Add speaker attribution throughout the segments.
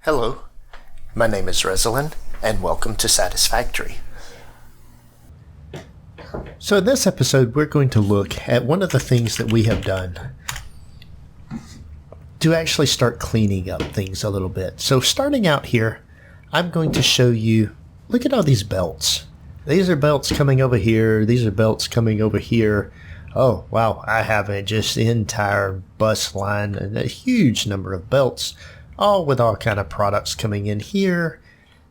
Speaker 1: Hello, my name is Resilan, and welcome to Satisfactory. So in this episode, we're going to look at one of the things that we have done to actually start cleaning up things a little bit. So starting out here, I'm going to show you, look at all these belts. These are belts coming over here, these are belts coming over here. Oh, wow, I have just entire bus line and a huge number of belts, all with all kind of products coming in here.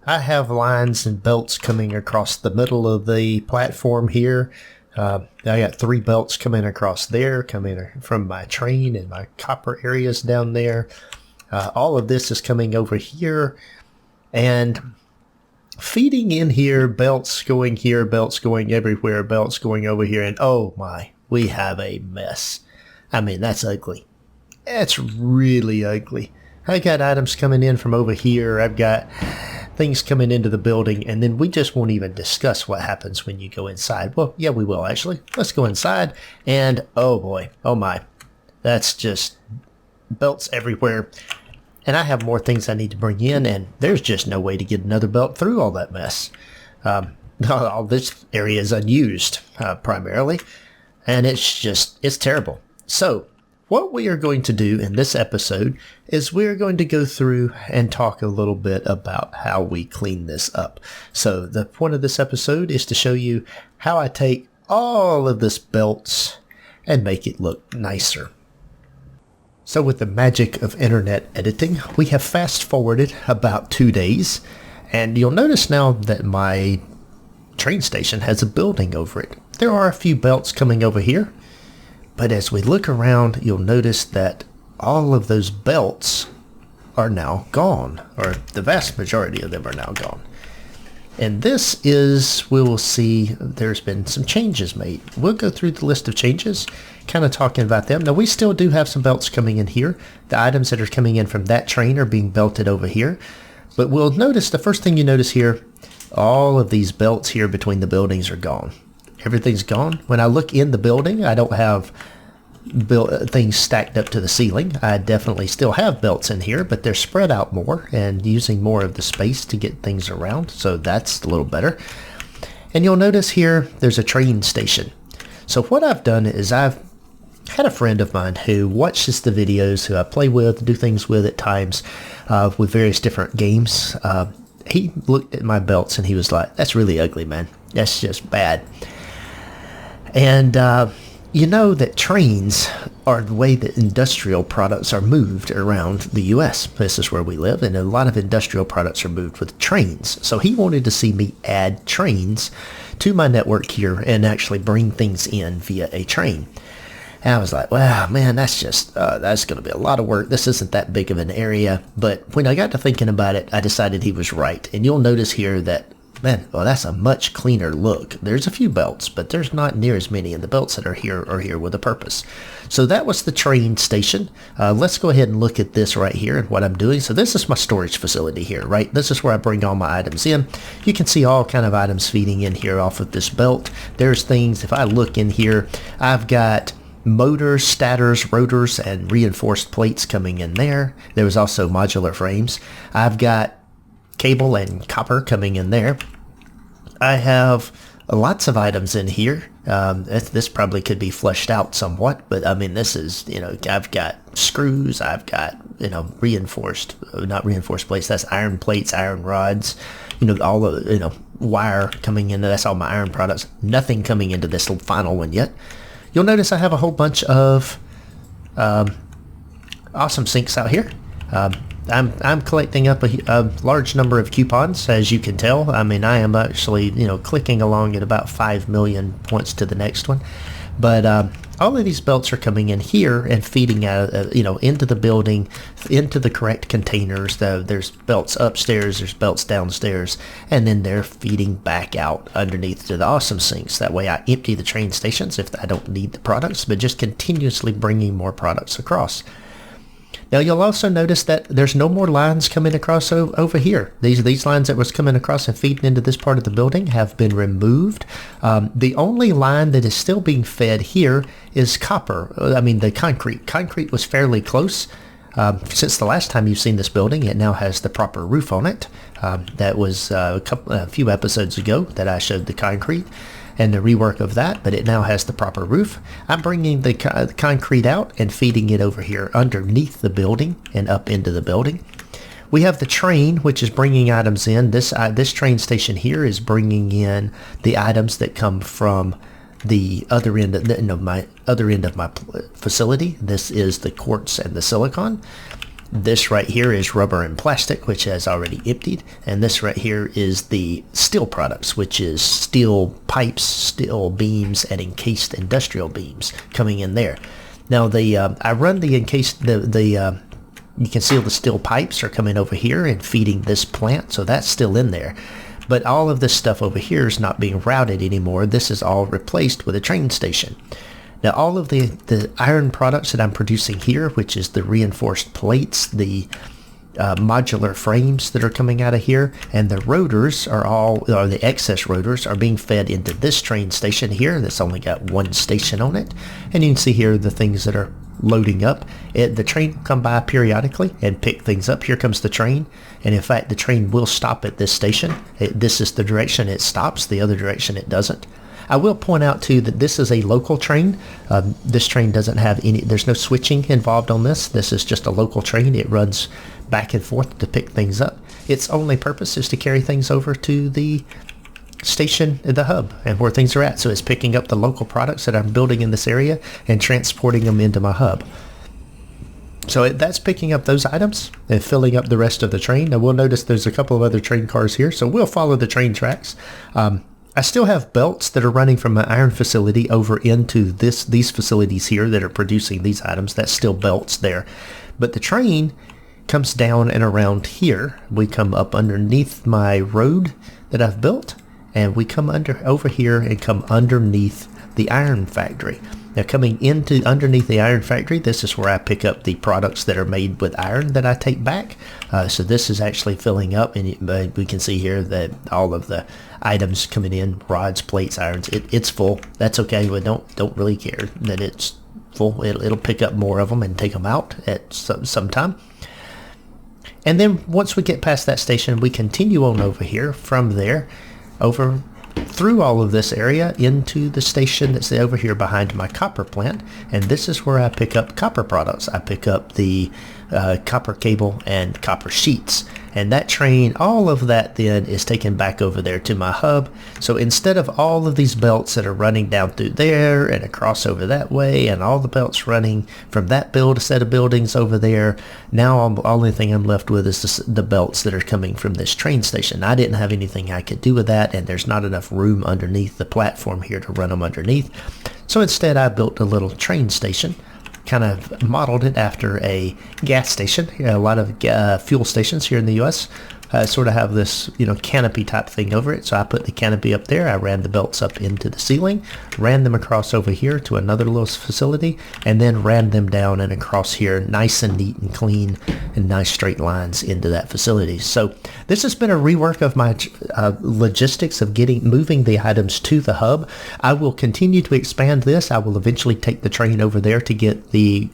Speaker 1: I have lines and belts coming across the middle of the platform here. I got 3 belts coming across there, coming from my train and my copper areas down there. All of this is coming over here and feeding in here, belts going here, belts going everywhere, belts going over here. And oh my, we have a mess. I mean, that's ugly. That's really ugly. I got items coming in from over here. I've got things coming into the building, and then we just won't even discuss what happens when you go inside. Well, yeah, we will actually. Let's go inside, and oh boy, oh my, that's just belts everywhere. And I have more things I need to bring in, and there's just no way to get another belt through all that mess. All this area is unused, primarily, and it's terrible. So what we are going to do in this episode is we're going to go through and talk a little bit about how we clean this up. So the point of this episode is to show you how I take all of this belts and make it look nicer. So with the magic of internet editing, we have fast forwarded about 2 days, and you'll notice now that my train station has a building over it. There are a few belts coming over here. But as we look around, you'll notice that all of those belts are now gone, or the vast majority of them are now gone. And this is, we will see there's been some changes made. We'll go through the list of changes, kind of talking about them. Now, we still do have some belts coming in here. The items that are coming in from that train are being belted over here. But we'll notice, the first thing you notice here, all of these belts here between the buildings are gone. Everything's gone. When I look in the building, I don't have things stacked up to the ceiling. I definitely still have belts in here, but they're spread out more and using more of the space to get things around. So that's a little better. And you'll notice here, there's a train station. So what I've done is I've had a friend of mine who watches the videos, who I play with, do things with at times, with various different games. He looked at my belts and he was like, "That's really ugly, man. That's just bad." And you know that trains are the way that industrial products are moved around the U.S. This is where we live, and a lot of industrial products are moved with trains. So he wanted to see me add trains to my network here and actually bring things in via a train. And I was like, wow, man, that's going to be a lot of work. This isn't that big of an area. But when I got to thinking about it, I decided he was right. And you'll notice here that, man, well, that's a much cleaner look. There's a few belts, but there's not near as many, and the belts that are here with a purpose. So that was the train station. Let's go ahead and look at this right here and what I'm doing. So this is my storage facility here, right? This is where I bring all my items in. You can see all kind of items feeding in here off of this belt. There's things, if I look in here, I've got motors, stators, rotors, and reinforced plates coming in there. There was also modular frames. I've got cable and copper coming in there. I have lots of items in here. This probably could be fleshed out somewhat, but I mean, this is, I've got screws, I've got, not reinforced plates, that's iron plates, iron rods, all the, wire coming into, that's all my iron products. Nothing coming into this final one yet. You'll notice I have a whole bunch of awesome sinks out here. I'm collecting up a large number of coupons, as you can tell. I mean, I am actually, clicking along at about 5 million points to the next one. But all of these belts are coming in here and feeding out, into the building, into the correct containers. There's belts upstairs, there's belts downstairs, and then they're feeding back out underneath to the awesome sinks. That way I empty the train stations if I don't need the products, but just continuously bringing more products across. Now you'll also notice that there's no more lines coming across over here. These lines that was coming across and feeding into this part of the building have been removed. The only line that is still being fed here is copper. I mean the concrete. Concrete was fairly close. Since the last time you've seen this building, it now has the proper roof on it. That was a few episodes ago that I showed the concrete and the rework of that, but it now has the proper roof. I'm bringing the concrete out and feeding it over here underneath the building and up into the building. We have the train, which is bringing items in. This train station here is bringing in the items that come from the other end of my facility. This is the quartz and the silicon. This right here is rubber and plastic, which has already emptied, and this right here is the steel products, which is steel pipes, steel beams, and encased industrial beams coming in there. Now I run the encased you can see all the steel pipes are coming over here and feeding this plant, so that's still in there. But all of this stuff over here is not being routed anymore. This is all replaced with a train station. Now all of the iron products that I'm producing here, which is the reinforced plates, the modular frames that are coming out of here, and the rotors or the excess rotors are being fed into this train station here that's only got one station on it. And you can see here the things that are loading up. The train will come by periodically and pick things up. Here comes the train, and in fact the train will stop at this station. This is the direction it stops, the other direction it doesn't. I will point out too that this is a local train. This train doesn't have there's no switching involved on this. This is just a local train. It runs back and forth to pick things up. Its only purpose is to carry things over to the station, the hub, and where things are at. So it's picking up the local products that I'm building in this area and transporting them into my hub. So that's picking up those items and filling up the rest of the train. Now we'll notice there's a couple of other train cars here, so we'll follow the train tracks. I still have belts that are running from my iron facility over into these facilities here that are producing these items. That's still belts there. But the train comes down and around here. We come up underneath my road that I've built, and we come over here and come underneath the iron factory. Now coming into underneath the iron factory, this is where I pick up the products that are made with iron that I take back. So this is actually filling up, and we can see here that all of the items coming in, rods, plates, irons, it's full. That's okay. We don't really care that it's full. It'll pick up more of them and take them out at some time. And then once we get past that station, we continue on over here from there over through all of this area into the station that's over here behind my copper plant, and this is where I pick up copper products. I pick up the copper cable and copper sheets, and that train, all of that then is taken back over there to my hub. So instead of all of these belts that are running down through there and across over that way, and all the belts running from that set of buildings over there, now the only thing I'm left with is the belts that are coming from this train station. I didn't have anything I could do with that, and there's not enough room underneath the platform here to run them underneath. So instead I built a little train station, kind of modeled it after a gas station. A lot of fuel stations here in the US sort of have this, canopy type thing over it. So I put the canopy up there. I ran the belts up into the ceiling, ran them across over here to another little facility, and then ran them down and across here, nice and neat and clean, and nice straight lines into that facility. So this has been a rework of my logistics of moving the items to the hub. I will continue to expand this. I will eventually take the train over there to get the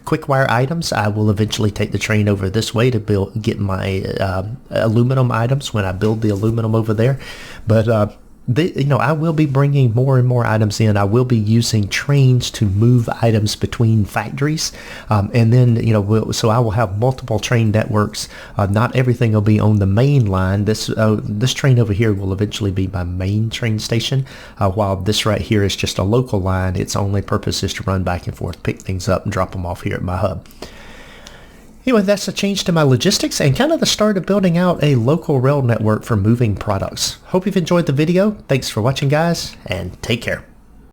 Speaker 1: quick wire items. I will eventually take the train over this way to get my aluminum items when I build the aluminum over there. But I will be bringing more and more items in. I will be using trains to move items between factories, and then so I will have multiple train networks. Not everything will be on the main line. This train over here will eventually be my main train station, while this right here is just a local line. Its only purpose is to run back and forth, pick things up, and drop them off here at my hub. Anyway, that's a change to my logistics and kind of the start of building out a local rail network for moving products. Hope you've enjoyed the video. Thanks for watching, guys, and take care.